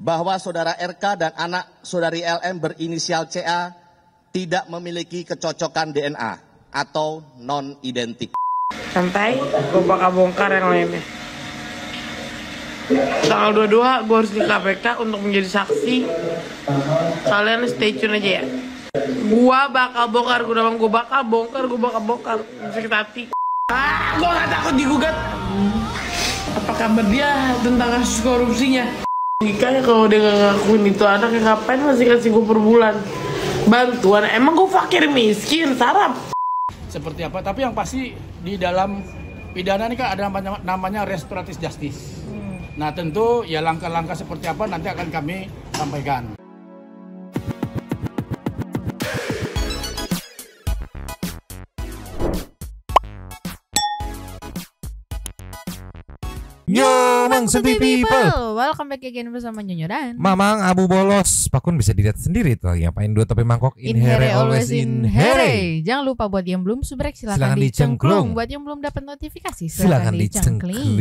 bahwa saudara RK dan anak saudari LM berinisial CA tidak memiliki kecocokan DNA atau non-identik. Santai, gue bakal bongkar yang lainnya. Tanggal 22 gue harus di KPK untuk menjadi saksi. Kalian stay tune aja ya. Gue bakal bongkar, gue bakal bongkar. Sakit hati. Gue gak takut digugat. Apa kabar dia tentang kasus korupsinya? Jika kalau dia gak ngakuin itu anaknya, ngapain masih kasih gue per bulan bantuan? Emang gue fakir miskin, sarap. Seperti apa, tapi yang pasti di dalam pidana ini kan ada namanya restoratif justice. Nah tentu ya langkah-langkah seperti apa nanti akan kami sampaikan. Yo, Mang Sentuh People. Welcome back again bersama Nyonyo dan Mamang Abu Bolos. Pakun bisa dilihat sendiri tuh lagi ngapain dua topi mangkok. In here always in here. Jangan lupa buat yang belum subrek silahkan dicengklung. Buat yang belum dapat notifikasi silahkan dicengkling.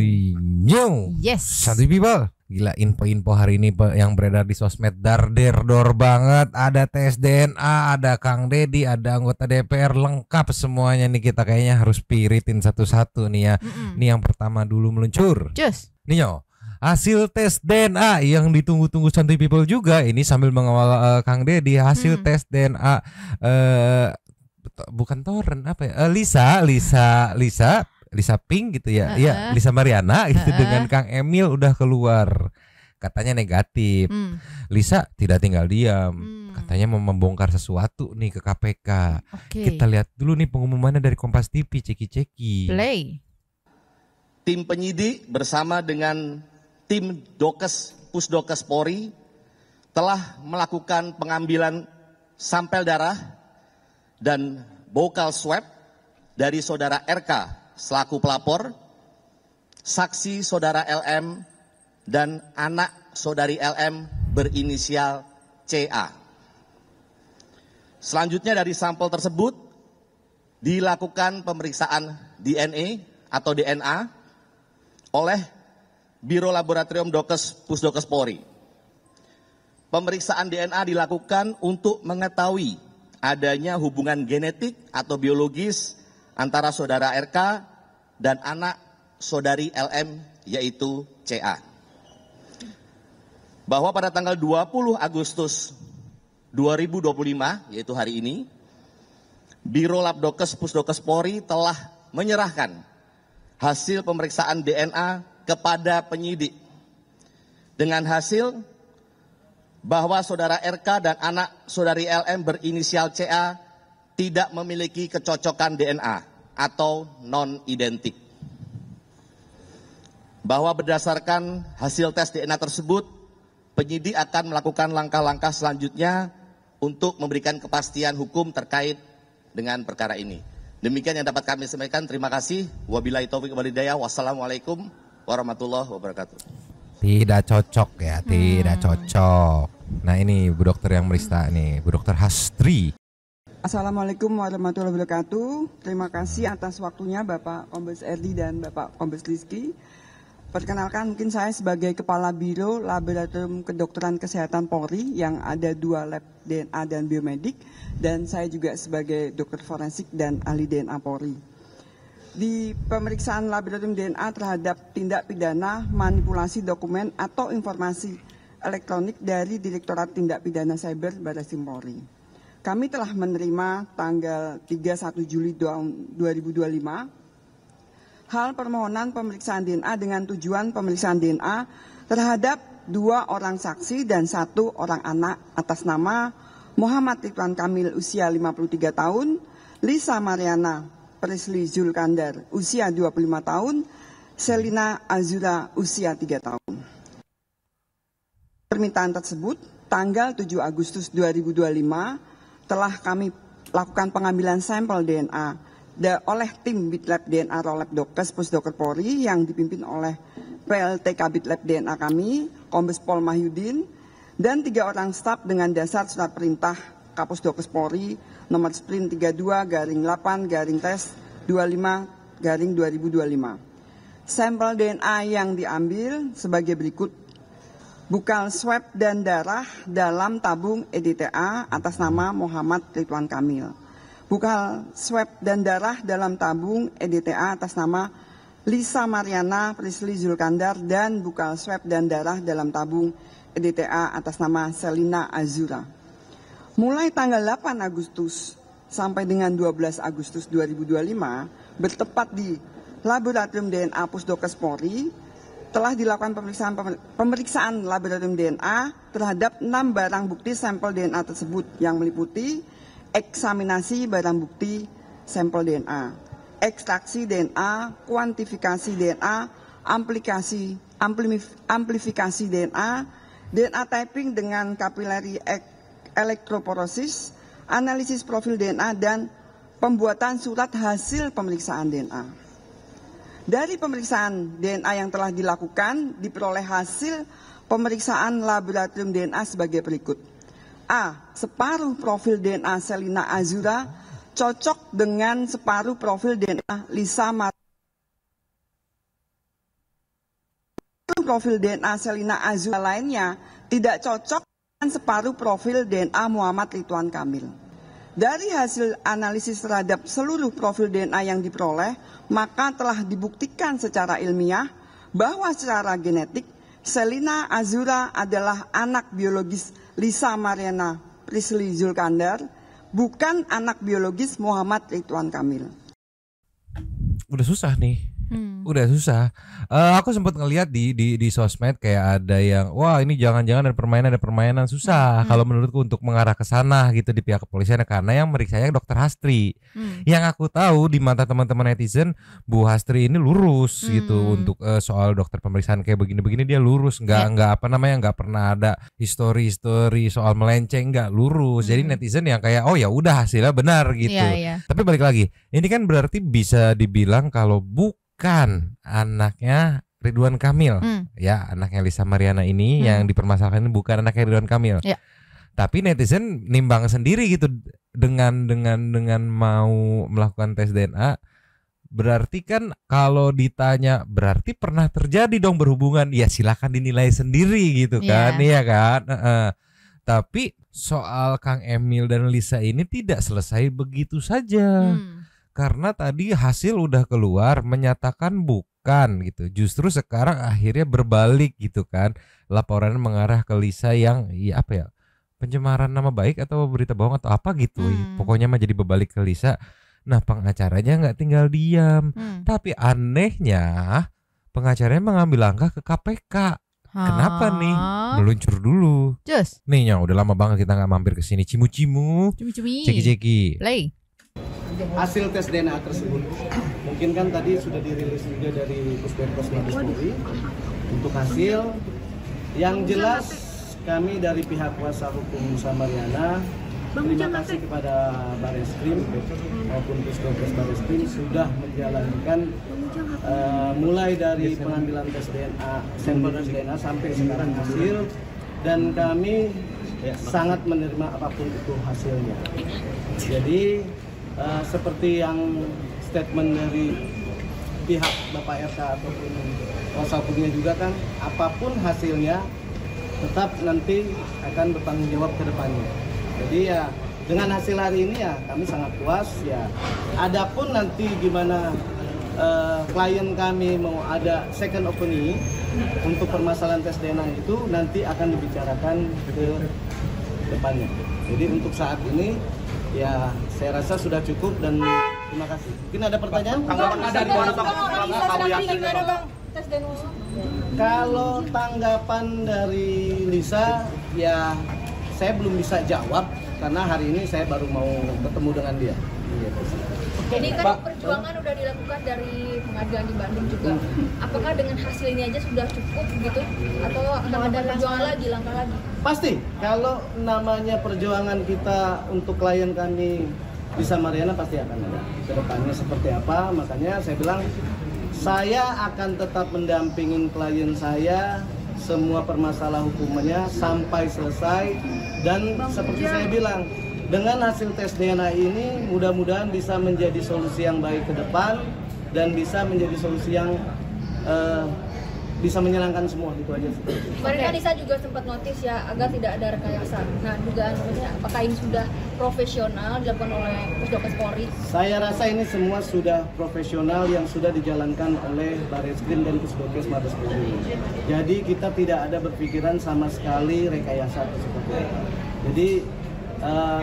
Yes. Sentuh People. Gila info-info hari ini yang beredar di sosmed dor banget. Ada tes DNA, ada Kang Deddy, ada anggota DPR, lengkap semuanya nih. Kita kayaknya harus piritin satu-satu nih ya. Nih yang pertama dulu meluncur. Cus. Nih yo, hasil tes DNA yang ditunggu-tunggu Santuy People juga. Ini sambil mengawal Kang Deddy, hasil tes DNA bukan Toren apa ya? Lisa Pink gitu ya. Iya, Lisa Mariana gitu dengan Kang Emil udah keluar. Katanya negatif. Lisa tidak tinggal diam. Katanya mau membongkar sesuatu nih ke KPK. Kita lihat dulu nih pengumumannya dari Kompas TV, ceki-ceki. Play. Tim penyidik bersama dengan tim Dokes Pusdokes Polri telah melakukan pengambilan sampel darah dan bokal swab dari saudara RK selaku pelapor, saksi saudara LM, dan anak saudari LM berinisial CA. Selanjutnya dari sampel tersebut dilakukan pemeriksaan DNA atau DNA oleh Biro Laboratorium Dokes Pusdokes Polri. Pemeriksaan DNA dilakukan untuk mengetahui adanya hubungan genetik atau biologis antara saudara RK dan anak saudari LM yaitu CA. Bahwa pada tanggal 20 Agustus 2025 yaitu hari ini, Biro Labdokes Pusdokes Polri telah menyerahkan hasil pemeriksaan DNA kepada penyidik dengan hasil bahwa saudara RK dan anak saudari LM berinisial CA tidak memiliki kecocokan DNA atau non-identik. Bahwa berdasarkan hasil tes DNA tersebut, penyidik akan melakukan langkah-langkah selanjutnya untuk memberikan kepastian hukum terkait dengan perkara ini. Demikian yang dapat kami sampaikan. Terima kasih. Wabillahi taufiq wal hidayah. Wassalamualaikum warahmatullahi wabarakatuh. Tidak cocok ya, tidak cocok. Nah ini Bu Dokter yang merista nih, Bu Dokter Hastri. Assalamualaikum warahmatullahi wabarakatuh. Terima kasih atas waktunya Bapak Kombes Erdi dan Bapak Kombes Rizky. Perkenalkan, mungkin saya sebagai Kepala Biro Laboratorium Kedokteran Kesehatan Polri yang ada 2 lab DNA dan biomedik, dan saya juga sebagai dokter forensik dan ahli DNA Polri. Di pemeriksaan laboratorium DNA terhadap tindak pidana manipulasi dokumen atau informasi elektronik dari Direktorat Tindak Pidana Cyber Barreskrim Polri. Kami telah menerima tanggal 31 Juli 2025 hal permohonan pemeriksaan DNA dengan tujuan pemeriksaan DNA terhadap 2 orang saksi dan 1 orang anak atas nama Muhammad Ridwan Kamil usia 53 tahun, Lisa Mariana Presli Zulkandar usia 25 tahun, Selina Azura usia 3 tahun. Permintaan tersebut tanggal 7 Agustus 2025 telah kami lakukan pengambilan sampel DNA oleh tim Bitlab DNA Rolab Dokes Pusdokes Polri yang dipimpin oleh PLTK Bitlab DNA kami, Kombes Pol Mahyudin, dan 3 orang staf dengan dasar surat perintah Kapusdokes Polri nomor sprint 32-8-tes-25-2025. Sampel DNA yang diambil sebagai berikut. bukal swab dan darah dalam tabung EDTA atas nama Muhammad Ridwan Kamil. Bukal swab dan darah dalam tabung EDTA atas nama Lisa Mariana Prisly Zulkandar dan bukal swab dan darah dalam tabung EDTA atas nama Selina Azura. Mulai tanggal 8 Agustus sampai dengan 12 Agustus 2025 bertepat di Laboratorium DNA Pusdokes Polri telah dilakukan pemeriksaan laboratorium DNA terhadap 6 barang bukti sampel DNA tersebut yang meliputi eksaminasi barang bukti sampel DNA, ekstraksi DNA, kuantifikasi DNA, amplifikasi DNA, DNA typing dengan capillary electrophoresis, analisis profil DNA, dan pembuatan surat hasil pemeriksaan DNA. Dari pemeriksaan DNA yang telah dilakukan, diperoleh hasil pemeriksaan laboratorium DNA sebagai berikut. A. Separuh profil DNA Selina Azura cocok dengan separuh profil DNA Lisa Mariana. Profil DNA Selina Azura lainnya tidak cocok dengan separuh profil DNA Muhammad Ridwan Kamil. Dari hasil analisis terhadap seluruh profil DNA yang diperoleh, maka telah dibuktikan secara ilmiah bahwa secara genetik Selina Azura adalah anak biologis Lisa Mariana Prisly Zulkandar, bukan anak biologis Muhammad Ridwan Kamil. Udah susah nih. Udah susah. Aku sempat ngelihat di sosmed kayak ada yang wah ini jangan-jangan ada permainan susah. Kalau menurutku untuk mengarah ke sana gitu di pihak kepolisian karena yang meriksanya Dokter Hastri. Yang aku tahu di mata teman-teman netizen Bu Hastri ini lurus gitu untuk soal dokter pemeriksaan kayak begini-begini dia lurus, nggak pernah ada histori soal melenceng, nggak lurus. Jadi netizen yang kayak oh ya udah hasilnya benar gitu. Tapi balik lagi, ini kan berarti bisa dibilang kalau bukan anaknya Ridwan Kamil, ya anaknya Lisa Mariana ini yang dipermasalahkan ini bukan anaknya Ridwan Kamil. Tapi netizen nimbang sendiri gitu dengan mau melakukan tes DNA. Berarti kan kalau ditanya berarti pernah terjadi dong berhubungan, ya silakan dinilai sendiri gitu kan, iya kan. Tapi soal Kang Emil dan Lisa ini tidak selesai begitu saja. Karena tadi hasil udah keluar menyatakan bukan gitu. Justru sekarang akhirnya berbalik gitu kan. Laporan mengarah ke Lisa yang ya apa ya? Pencemaran nama baik atau berita bohong atau apa gitu. Pokoknya mah jadi berbalik ke Lisa. Nah, pengacaranya nggak tinggal diam. Tapi anehnya pengacaranya mengambil langkah ke KPK. Kenapa nih? Meluncur dulu. Just. Nih Nyong, udah lama banget kita nggak mampir ke sini. Cimu-cimu. Ceki-ceki. Play. Hasil tes DNA tersebut mungkin kan tadi sudah dirilis juga dari Puskesmas Mabes Polri untuk hasil yang jelas kami dari pihak kuasa hukum Lisa Mariana terima kasih kepada Bareskrim maupun Puskesmas Bareskrim sudah menjalankan mulai dari pengambilan tes DNA sampel tes DNA sampai sekarang hasil dan kami sangat menerima apapun itu hasilnya. Jadi seperti yang statement dari pihak Bapak RK ataupun kuasa hukumnya juga kan apapun hasilnya tetap nanti akan bertanggung jawab ke depannya. Jadi ya dengan hasil hari ini ya kami sangat puas ya. Adapun nanti gimana klien kami mau ada second opinion untuk permasalahan tes DNA itu nanti akan dibicarakan ke depannya. Jadi untuk saat ini ya, saya rasa sudah cukup dan terima kasih. Mungkin ada pertanyaan? Kalau tanggapan dari Lisa, ya saya belum bisa jawab karena hari ini saya baru mau ketemu dengan dia. Jadi kan perjuangan udah dilakukan dari pengadilan di Bandung juga. Apakah dengan hasil ini aja sudah cukup gitu? Atau akan ada perjuangan lagi, langkah lagi? Pasti, kalau namanya perjuangan kita untuk klien kami Lisa Mariana pasti akan ada. Kedepannya seperti apa, makanya saya bilang saya akan tetap mendampingin klien saya semua permasalahan hukumnya sampai selesai dan seperti saya bilang dengan hasil tes DNA ini mudah-mudahan bisa menjadi solusi yang baik ke depan dan bisa menjadi solusi yang bisa menyenangkan semua, itu aja sih. Kemarin kan Lisa juga sempat notice ya agar tidak ada rekayasa. Nah, dugaan maksudnya apakah ini sudah profesional dilakukan oleh Pusdokes Polri? Saya rasa ini semua sudah profesional yang sudah dijalankan oleh Barreskrim dan Pusdokes Mabes Polri. Jadi kita tidak ada berpikiran sama sekali rekayasa tersebut. Jadi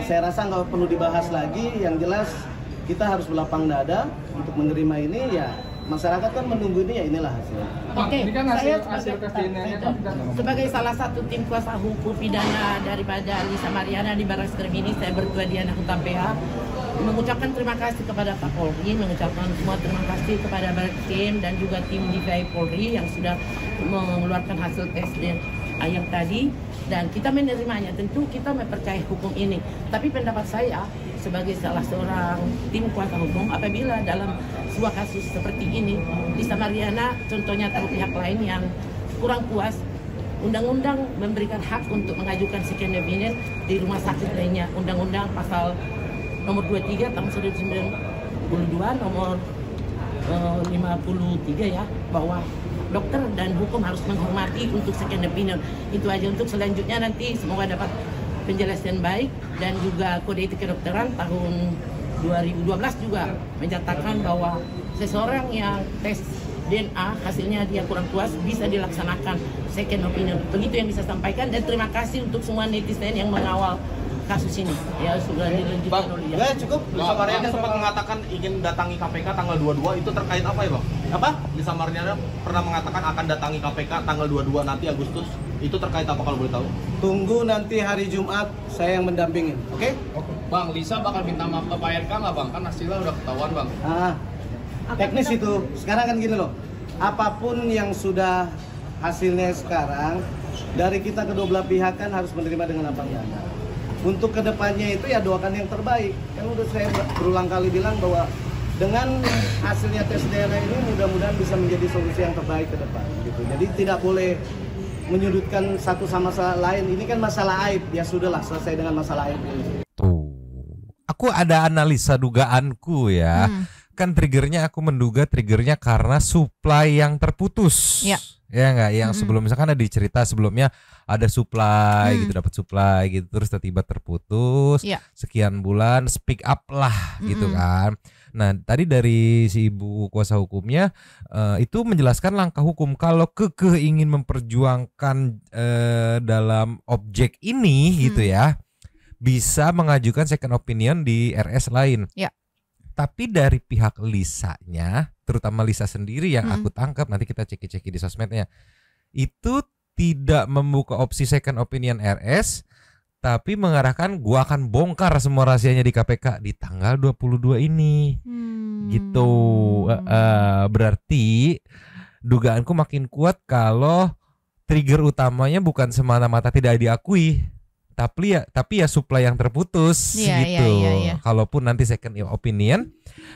saya rasa nggak perlu dibahas lagi. Yang jelas kita harus berlapang dada untuk menerima ini ya. Masyarakat kan menunggu ini ya, inilah hasilnya. Oke, ini kan hasil tes DNA-nya sebagai salah satu tim kuasa hukum pidana daripada Lisa Mariana di Barreskrim ini, saya berdua di anak hukum PH mengucapkan terima kasih kepada Pak Polri, mengucapkan semua terima kasih kepada Barreskrim dan juga tim DVI Polri yang sudah mengeluarkan hasil tes DNA yang tadi, dan kita menerimanya. Tentu kita mempercayai hukum ini, tapi pendapat saya sebagai salah seorang tim kuasa hukum, apabila dalam sebuah kasus seperti ini Lisa Mariana contohnya atau pihak lain yang kurang puas, undang-undang memberikan hak untuk mengajukan second opinion di rumah sakit lainnya. Undang-undang pasal nomor 23 tahun 1992 nomor 53 ya, bahwa dokter dan hukum harus menghormati untuk second opinion. Itu aja. Untuk selanjutnya nanti semoga dapat penjelasan baik, dan juga kode etik kedokteran tahun 2012 juga menyatakan bahwa seseorang yang tes DNA hasilnya dia kurang puas bisa dilaksanakan second opinion. Begitu yang bisa sampaikan, dan terima kasih untuk semua netizen yang mengawal kasus ini. Ya sudah dilanjutkan dulu ya. Ya cukup. Lisa Mariana sempat mengatakan ingin datangi KPK tanggal 22, itu terkait apa ya Bang? Apa? Lisa Mariana pernah mengatakan akan datangi KPK tanggal 22 nanti Agustus, itu terkait apa kalau boleh tahu? Tunggu nanti hari Jumat saya yang mendampingin, oke? Bang, Lisa bakal minta maaf ke Pak RK nggak Bang? Kan hasilnya udah ketahuan Bang. Teknis itu, sekarang kan gini loh, apapun yang sudah hasilnya sekarang, dari kita kedua belah pihak kan harus menerima dengan lapang dada. Untuk kedepannya itu ya doakan yang terbaik. Kan udah saya berulang kali bilang bahwa dengan hasilnya tes DNA ini mudah-mudahan bisa menjadi solusi yang terbaik ke depan gitu. Jadi tidak boleh menyudutkan satu sama lain. Ini kan masalah aib, ya sudahlah selesai dengan masalah aib ini. Tuh, aku ada analisa dugaanku ya. Kan triggernya aku menduga triggernya karena supply yang terputus. Ya. Ya enggak, yang sebelum misalkan ada cerita sebelumnya ada supply gitu, dapat supply gitu, terus tiba-tiba terputus. Sekian bulan speak up lah gitu kan. Nah, tadi dari si ibu kuasa hukumnya itu menjelaskan langkah hukum kalau kekeh ingin memperjuangkan dalam objek ini gitu ya, bisa mengajukan second opinion di RS lain. Tapi dari pihak Lisanya, terutama Lisa sendiri yang aku tangkap, nanti kita ceki-ceki di sosmednya, itu tidak membuka opsi second opinion RS, tapi mengarahkan gua akan bongkar semua rahasianya di KPK di tanggal 22 ini. Gitu. Berarti dugaanku makin kuat kalau trigger utamanya bukan semata-mata tidak diakui, tapi ya supply yang terputus gitu. Kalaupun nanti second opinion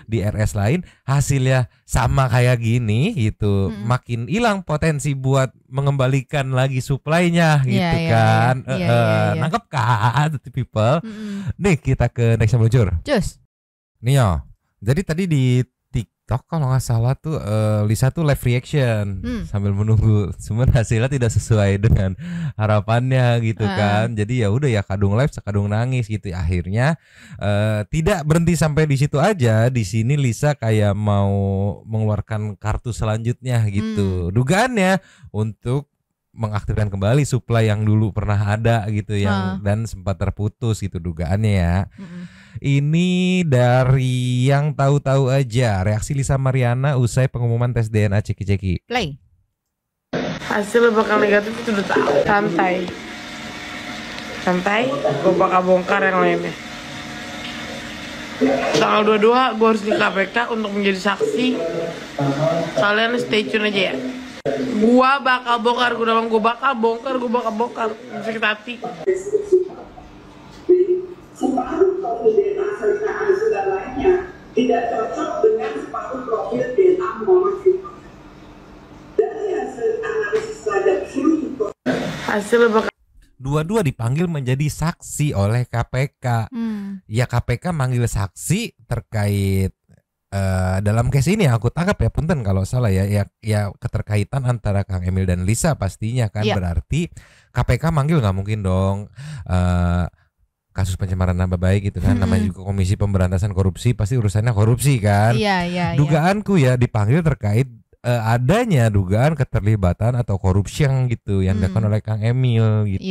di RS lain hasilnya sama kayak gini gitu, makin hilang potensi buat mengembalikan lagi supply-nya gitu kan. Nangkep kan people. Nih kita ke next yang meluncur. Nih ya. Jadi tadi di TikTok kalau nggak salah tuh Lisa tuh live reaction sambil menunggu, cuman hasilnya tidak sesuai dengan harapannya gitu kan. Jadi ya udah ya kadung live sekadung nangis gitu. Akhirnya tidak berhenti sampai di situ aja. Di sini Lisa kayak mau mengeluarkan kartu selanjutnya gitu. Dugaannya untuk mengaktifkan kembali supply yang dulu pernah ada gitu yang dan sempat terputus gitu dugaannya ya. Ini dari yang tahu-tahu aja, reaksi Lisa Mariana usai pengumuman tes DNA ceki-ceki. Play. Hasil bakal negatif itu udah tahu. Santai, gue bakal bongkar yang lainnya. Tanggal 22 gue harus di KPK untuk menjadi saksi. Kalian stay tune aja ya. Gue bakal bongkar, gue bakal bongkar. Sakit hati. Separuh profil DNA serta hasil lainnya tidak cocok dengan separuh profil DNA Muhammad Firman. Dari hasil analisis terhadap seluruh dua-dua dipanggil menjadi saksi oleh KPK. Ya KPK manggil saksi terkait dalam case ini aku tangkap ya, punten kalau salah ya keterkaitan antara Kang Emil dan Lisa pastinya kan, berarti KPK manggil nggak mungkin dong kasus pencemaran nama baik gitu kan, namanya juga Komisi Pemberantasan Korupsi, pasti urusannya korupsi kan. Dugaanku ya dipanggil terkait adanya dugaan keterlibatan atau korupsi yang gitu yang dilakukan oleh Kang Emil gitu.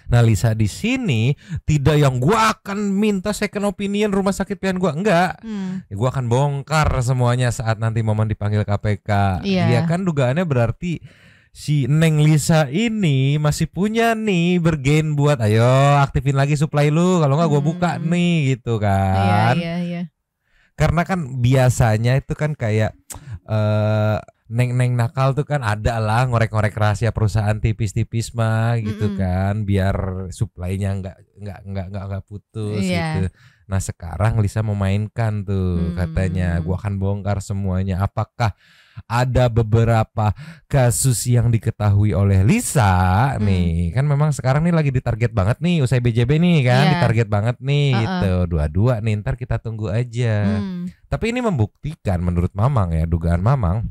Nah Lisa di sini tidak yang gua akan minta second opinion rumah sakit pilihan gua, enggak. Gua akan bongkar semuanya saat nanti momen dipanggil KPK. Iya kan, dugaannya berarti si Neng Lisa ini masih punya nih bergen buat ayo aktifin lagi supply lu, kalau enggak gua buka nih gitu kan. Iya. Karena kan biasanya itu kan kayak neng nakal tuh kan ada lah ngorek-ngorek rahasia perusahaan tipis-tipis mah gitu kan, biar supply-nya nggak putus gitu. Nah sekarang Lisa memainkan tuh katanya gua akan bongkar semuanya. Apakah ada beberapa kasus yang diketahui oleh Lisa nih, kan memang sekarang nih lagi ditarget banget nih usai BJB nih kan, ditarget banget nih gitu. Dua-dua nih, ntar kita tunggu aja. Tapi ini membuktikan menurut Mamang ya, dugaan Mamang,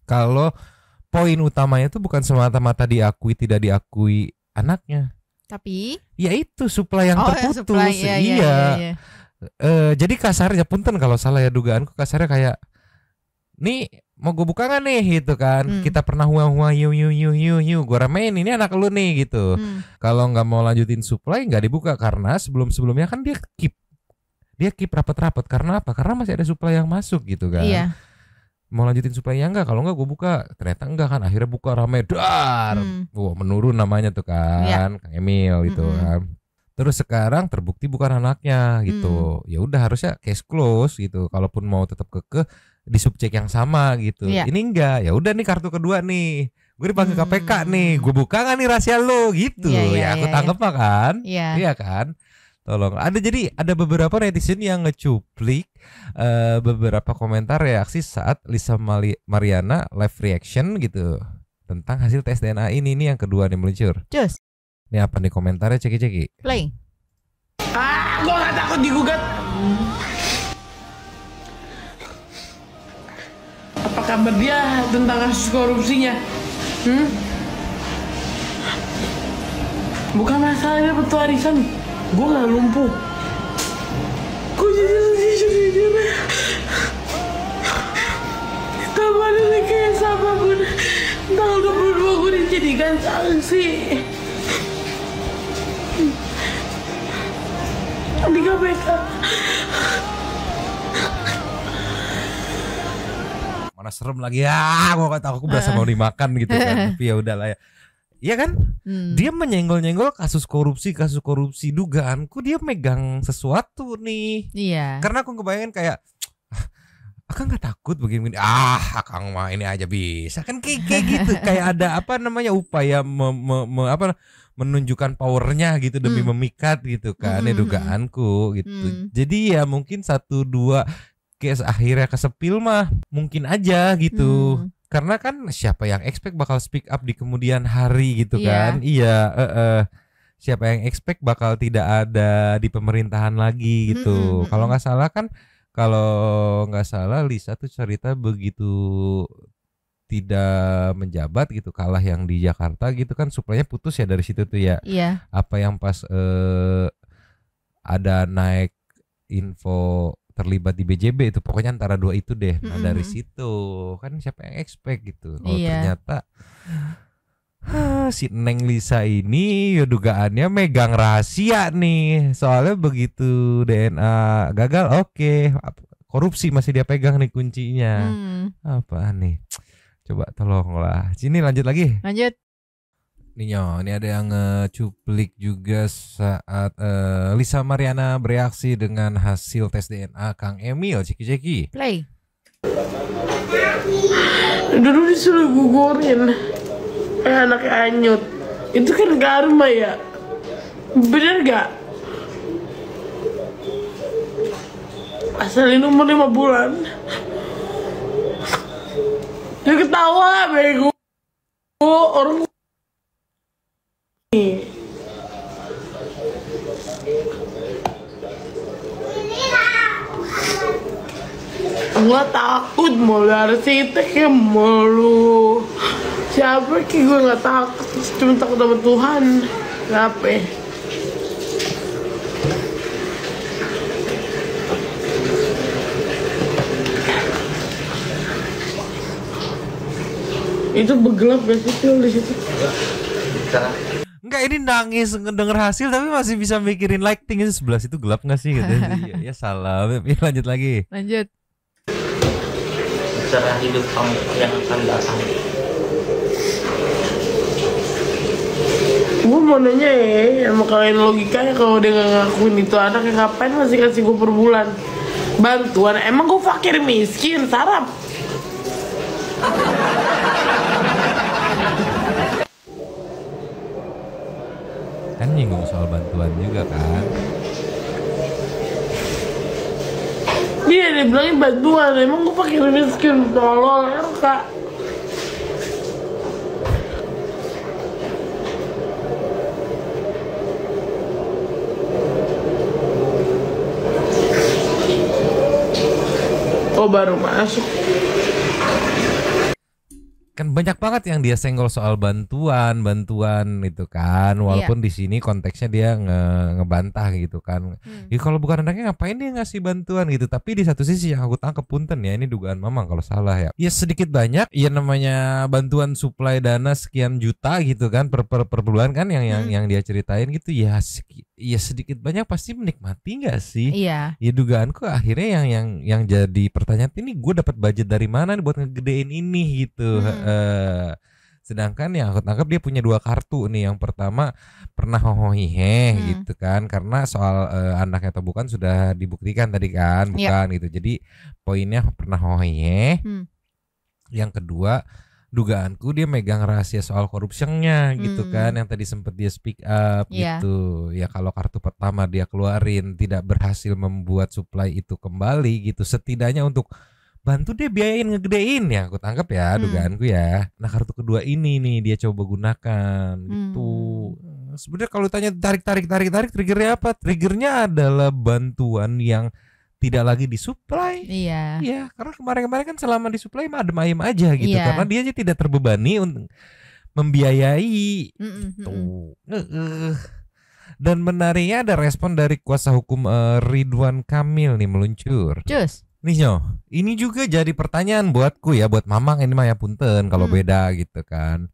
kalau poin utamanya itu bukan semata-mata diakui tidak diakui anaknya, tapi ya itu supply yang terputus. Iya. Jadi kasarnya, punten kalau salah ya dugaanku, kasarnya kayak nih mau gue buka gak nih gitu kan, kita pernah huang yu gue ramein ini anak lu nih gitu. Kalau nggak mau lanjutin supply nggak dibuka, karena sebelumnya kan dia keep rapat-rapat. Karena apa? Karena masih ada supply yang masuk gitu kan. Mau lanjutin supply-nya enggak, kalau enggak gue buka, ternyata enggak kan, akhirnya buka rame dar, menurun namanya tuh kan, Kang Emil gitu kan. Terus sekarang terbukti bukan anaknya gitu, ya udah harusnya case close gitu. Kalaupun mau tetap kekeh di subjek yang sama gitu, ini enggak, ya udah nih kartu kedua nih, gue dipanggil KPK nih, gue buka nggak nih rahasia lo gitu, aku tangkep kan, iya kan. Tolong, ada beberapa netizen yang ngecuplik beberapa komentar reaksi saat Lisa Mariana live reaction gitu tentang hasil tes DNA ini nih yang kedua nih meluncur. Cus. Ini apa nih komentarnya, ceki? Play. Gua gak takut digugat. Apa kabar dia tentang kasus korupsinya? Bukan masalah dia betul warisan. Gue gak lumpuh. Gue jadi jujur. Tanpa ada rekayasa apapun, tanggal 22 gue dijadikan saksi di KPK. Mana serem lagi ya, gue gak tahu, aku berasa mau dimakan gitu kan. Tapi ya udahlah ya. Iya kan, dia menyenggol-nyenggol kasus korupsi, dugaanku dia megang sesuatu nih. Karena aku kebayangin kayak, Akang nggak takut begini, Akang mah ini aja bisa kan, kayak gitu, kayak ada upaya menunjukkan powernya gitu demi memikat gitu kan, dugaanku gitu. Jadi ya mungkin 1-2 case akhirnya kesepil mah mungkin aja gitu. Karena kan siapa yang expect bakal speak up di kemudian hari gitu kan. Siapa yang expect bakal tidak ada di pemerintahan lagi gitu. Kalau nggak salah Lisa tuh cerita begitu tidak menjabat gitu, kalah yang di Jakarta gitu kan, suplainya putus ya dari situ tuh ya. Apa yang pas ada naik info terlibat di BJB itu, pokoknya antara dua itu deh. Nah dari situ kan siapa yang expect gitu. Kalau ternyata si Neng Lisa ini ya dugaannya megang rahasia nih. Soalnya begitu DNA gagal, korupsi masih dia pegang nih kuncinya. Apa nih? Coba tolonglah. Sini lanjut lagi. Lanjut. Ini ada yang ngecuplik juga saat Lisa Mariana bereaksi dengan hasil tes DNA Kang Emil. Ceki. Play. Dulu disuruh gugurin anaknya Anyut. Itu kan karma ya. Bener gak? Asal ini umur 5 bulan. Dia ketawa bego. Orang Gua takut mau arsitek ya mulu. Siapa ki gue nggak takut, cuma takut sama Tuhan. Kenapa? Itu bergelap gak sih di situ? Enggak, ini nangis ngedenger hasil tapi masih bisa mikirin lighting itu sebelah situ gelap nggak sih? Ya salah. Ya, lanjut lagi. Lanjut. Bicara hidup kamu yang akan datang. Gue mau nanya ya sama kalian logikanya, kalau dia gak ngakuin itu anaknya ngapain masih kasih gue per bulan bantuan? Emang gue fakir miskin sarap? Kan nyinggung soal bantuan juga kan. Iya dia bilangin bantuan, emang gue fakir miskin tolol kak. Oh baru masuk. Kan banyak banget yang dia senggol soal bantuan itu kan, walaupun di sini konteksnya dia ngebantah gitu kan. Ya kalau bukan anaknya ngapain dia ngasih bantuan gitu. Tapi di satu sisi yang aku tangkap punten ya, ini dugaan Mamang kalau salah ya. Ya sedikit banyak ya namanya bantuan suplai dana sekian juta gitu kan per bulan kan yang dia ceritain gitu ya. Ya sedikit banyak pasti menikmati nggak sih? Iya. Ya dugaanku akhirnya yang jadi pertanyaan ini gue dapat budget dari mana nih buat ngegedein ini gitu. Sedangkan yang aku tangkap dia punya 2 kartu nih. Yang pertama pernah hohohihe gitu kan, karena soal anaknya atau bukan sudah dibuktikan tadi kan, bukan gitu. Jadi poinnya pernah hohohihe. Yang kedua dugaanku dia megang rahasia soal korupsinya gitu kan, yang tadi sempat dia speak up gitu. Ya kalau kartu pertama dia keluarin tidak berhasil membuat supply itu kembali gitu, setidaknya untuk bantu dia biayain ngegedein ya, aku tangkap ya dugaanku ya. Nah kartu kedua ini nih dia coba gunakan gitu. Sebenarnya kalau tanya tarik triggernya apa? Triggernya adalah bantuan yang tidak lagi disuplai. Iya. Iya, karena kemarin kan selama disuplai mah adem ayem aja gitu. Karena dia aja tidak terbebani untuk membiayai. Tuh. Dan menariknya ada respon dari kuasa hukum Ridwan Kamil nih meluncur. Cus. Nih Nyo, ini juga jadi pertanyaan buatku ya, buat Mamang ini mah ya punten kalau beda gitu kan.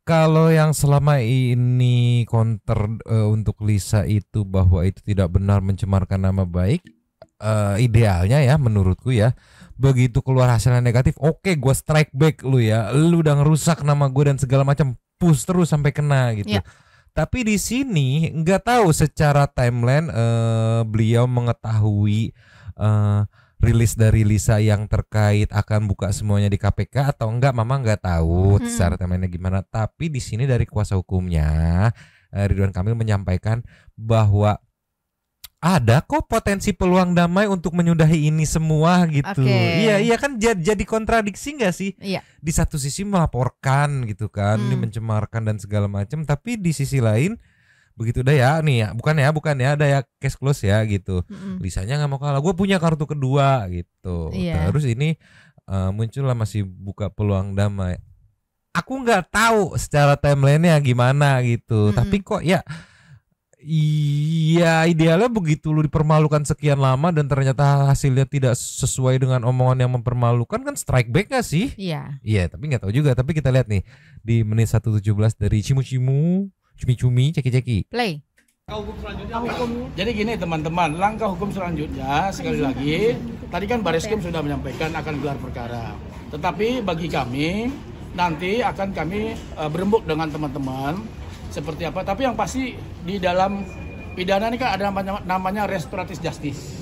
Kalau yang selama ini counter untuk Lisa itu bahwa itu tidak benar mencemarkan nama baik, idealnya ya menurutku ya, begitu keluar hasilnya negatif, oke gue strike back lu ya, lu udah ngerusak nama gue dan segala macam, push terus sampai kena gitu. Tapi di sini nggak tahu secara timeline beliau mengetahui rilis dari Lisa yang terkait akan buka semuanya di KPK atau enggak, Mama nggak tahu secara timeline gimana. Tapi di sini dari kuasa hukumnya Ridwan Kamil menyampaikan bahwa ada kok potensi peluang damai untuk menyudahi ini semua gitu. Iya kan jadi kontradiksi nggak sih? Iya. Di satu sisi melaporkan gitu kan, ini mencemarkan dan segala macam, tapi di sisi lain begitu udah ya nih ya, bukan ya ada ya case close ya gitu. Lisanya nggak mau kalah, gue punya kartu kedua gitu. Terus ini muncullah masih buka peluang damai. Aku nggak tahu secara timelinenya gimana gitu, tapi kok ya iya idealnya begitu lu dipermalukan sekian lama dan ternyata hasilnya tidak sesuai dengan omongan yang mempermalukan, kan strike back gak sih? Iya tapi nggak tahu juga. Tapi kita lihat nih di menit 1:17 dari Cumi-cumi ceki-ceki play. Jadi gini teman-teman, langkah hukum selanjutnya sekali lagi tadi kan Bareskrim sudah menyampaikan akan gelar perkara. Tetapi bagi kami nanti akan kami berembuk dengan teman-teman seperti apa. Tapi yang pasti di dalam pidana ini kan ada namanya restoratif justice.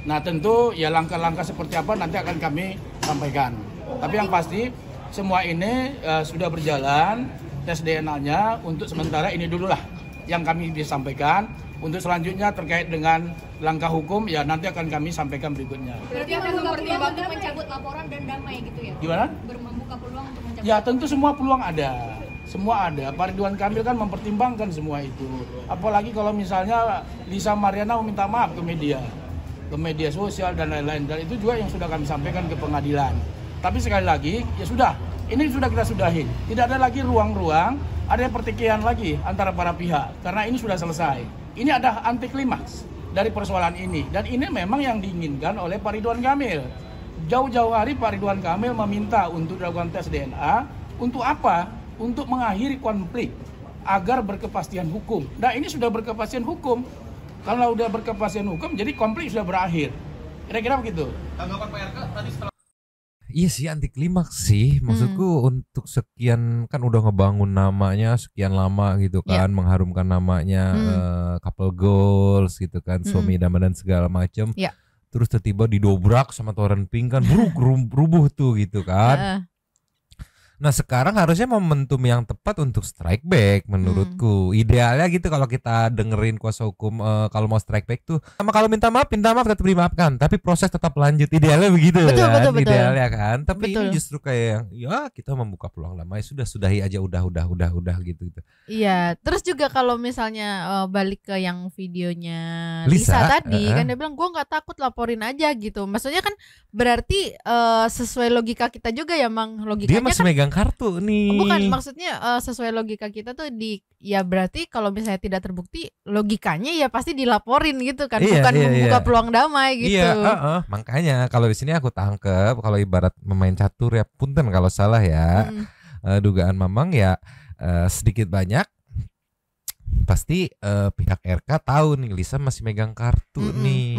Nah tentu ya langkah-langkah seperti apa nanti akan kami sampaikan. Tapi yang pasti semua ini sudah berjalan. Tes DNA-nya untuk sementara ini dulu lah yang kami bisa sampaikan. Untuk selanjutnya terkait dengan langkah hukum ya nanti akan kami sampaikan berikutnya. Berarti akan mempertimbangkan mencabut laporan dan damai gitu ya? Gimana? Membuka peluang untuk mencabut. Ya tentu semua peluang ada. Semua ada. Pak Ridwan Kamil kan mempertimbangkan semua itu. Apalagi kalau misalnya Lisa Mariana meminta maaf ke media. ke media sosial dan lain-lain, dan itu juga yang sudah kami sampaikan ke pengadilan. Tapi sekali lagi ya sudah, ini sudah kita sudahin, tidak ada lagi ruang-ruang ada pertikaian lagi antara para pihak karena ini sudah selesai. Ini ada anti klimaks dari persoalan ini, dan ini memang yang diinginkan oleh Pak Ridwan Kamil. Jauh-jauh hari Pak Ridwan Kamil meminta untuk dilakukan tes DNA. Untuk apa? Untuk mengakhiri konflik agar berkepastian hukum. Nah ini sudah berkepastian hukum. Kalau udah berkepastian hukum, jadi konflik sudah berakhir. Kira-kira begitu. Tanggapan Pak RK tadi setelah Iya sih, anti klimaks sih. Maksudku untuk sekian kan udah ngebangun namanya sekian lama gitu kan, mengharumkan namanya couple goals gitu kan, suami idaman dan segala macam. Terus tiba-tiba didobrak sama Torrent Pink kan, rubuh tuh gitu kan. Nah sekarang harusnya momentum yang tepat untuk strike back menurutku. Idealnya gitu kalau kita dengerin kuasa hukum kalau mau strike back tuh, sama kalau minta maaf tetap dimaafkan, tapi proses tetap lanjut. Idealnya begitu kan, idealnya kan. Tapi ini justru kayak ya kita membuka peluang damai, sudahi aja, udah gitu. Iya, terus juga kalau misalnya balik ke yang videonya Lisa tadi kan dia bilang gue nggak takut, laporin aja gitu. Maksudnya kan berarti sesuai logika kita juga ya, Mang, logikanya dia masih kan megang kartu nih. Bukan, maksudnya sesuai logika kita tuh ya berarti kalau misalnya tidak terbukti, logikanya ya pasti dilaporin gitu kan, bukan membuka peluang damai gitu. Iya, makanya kalau di sini aku tangkep kalau ibarat memain catur ya, punten kalau salah ya. Dugaan Mamang ya sedikit banyak pasti pihak RK tahu nih Lisa masih megang kartu nih.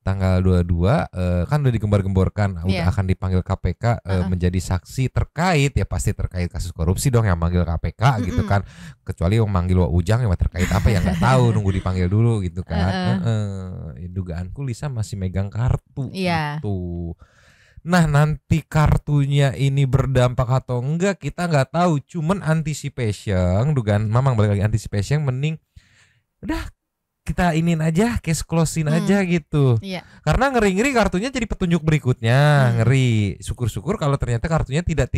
Tanggal 22 kan udah digembar-gemborkan udah akan dipanggil KPK menjadi saksi terkait, ya pasti terkait kasus korupsi dong yang manggil KPK gitu kan, kecuali yang manggil Wak Ujang yang terkait apa yang nggak tahu, nunggu dipanggil dulu gitu kan. Dugaanku Lisa masih megang kartu gitu. Nah nanti kartunya ini berdampak atau enggak kita nggak tahu, cuman anticipation, dugaan Mamang balik lagi anticipation, mending udah kita inin aja, case close-in aja gitu. Karena ngeri-ngeri kartunya jadi petunjuk berikutnya, ngeri. Syukur-syukur kalau ternyata kartunya tidak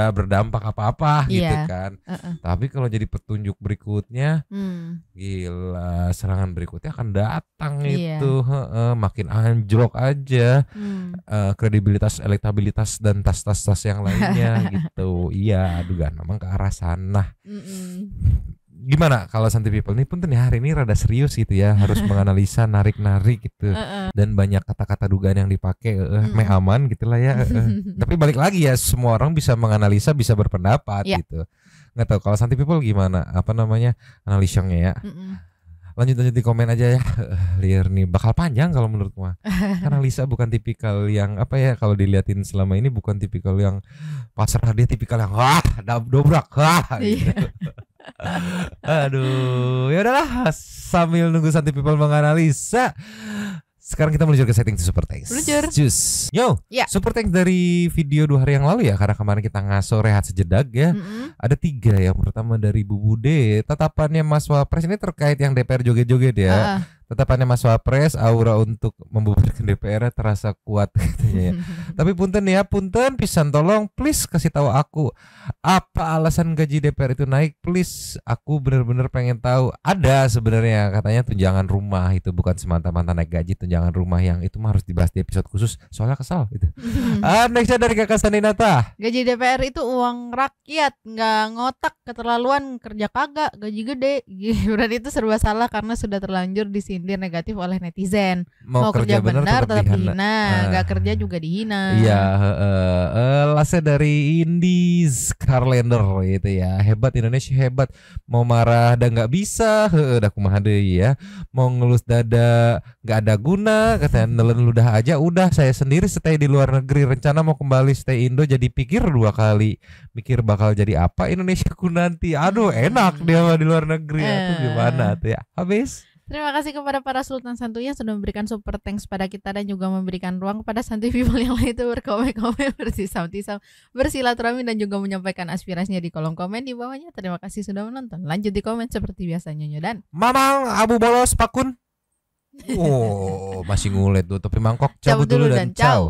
berdampak apa-apa gitu kan. Tapi kalau jadi petunjuk berikutnya, gila, serangan berikutnya akan datang itu. Makin anjlok aja kredibilitas, elektabilitas dan tas-tas yang lainnya gitu. Iya, dugaan memang ke arah sana. Gimana kalau Santi People nih punten ya hari ini rada serius gitu ya, harus menganalisa narik-narik gitu dan banyak kata-kata dugaan yang dipakai me aman gitulah ya. Tapi balik lagi ya, semua orang bisa menganalisa, bisa berpendapat gitu. Nggak tahu kalau Santi People gimana apa namanya analisanya ya. Lanjut di komen aja ya. Liar nih bakal panjang kalau menurut gua. Karena Lisa bukan tipikal yang apa ya, kalau diliatin selama ini bukan tipikal yang pasrah, dia tipikal yang dobrak gitu. Aduh, ya udahlah, sambil nunggu Santi People menganalisa, sekarang kita meluncur ke setting Super Thanks. Cus. Yo, Super Thanks dari video 2 hari yang lalu ya, karena kemarin kita ngaso rehat sejedak ya. Ada 3 yang pertama dari Bu Bude, tatapannya Mas Wapres ini terkait yang DPR joget-joget ya. Tetapannya Mas Wapres, aura untuk membubarkan DPR terasa kuat katanya ya. Tapi punten ya, punten pisan, tolong please kasih tahu aku apa alasan gaji DPR itu naik, please. Aku bener-bener pengen tahu. Ada sebenarnya katanya tunjangan rumah itu bukan semata-mata naik gaji, tunjangan rumah yang itu mah harus dibahas di episode khusus, soalnya kesal gitu. Nextnya dari Kakak Saninata. Gaji DPR itu uang rakyat, nggak ngotak, keterlaluan, kerja kagak, gaji gede. Berarti itu serba salah karena sudah terlanjur disindir negatif oleh netizen. Mau kerja benar tetap dihina, nggak kerja juga dihina. Iya, lasnya dari Indies Carlander gitu ya. Hebat Indonesia, hebat. Mau marah dan nggak bisa, udah kumaha deui ya. Mau ngelus dada nggak ada guna, katanya nelen ludah aja. Udah saya sendiri stay di luar negeri, rencana mau kembali stay Indo, jadi pikir 2 kali, mikir bakal jadi apa Indonesia ku nanti. Aduh enak dia mah di luar negeri. Itu gimana tuh ya. Habis. Terima kasih kepada para Sultan Santuy yang sudah memberikan super thanks pada kita dan juga memberikan ruang kepada Santuy People yang lain itu berkomen-komen, bertisam-tisam, bersilaturahmi dan juga menyampaikan aspirasinya di kolom komen di bawahnya. Terima kasih sudah menonton. Lanjut di komen seperti biasanya dan Mamang Abu Bolos Pakun. Oh, masih ngulet tuh, tapi mangkok cabut dulu dan ciao.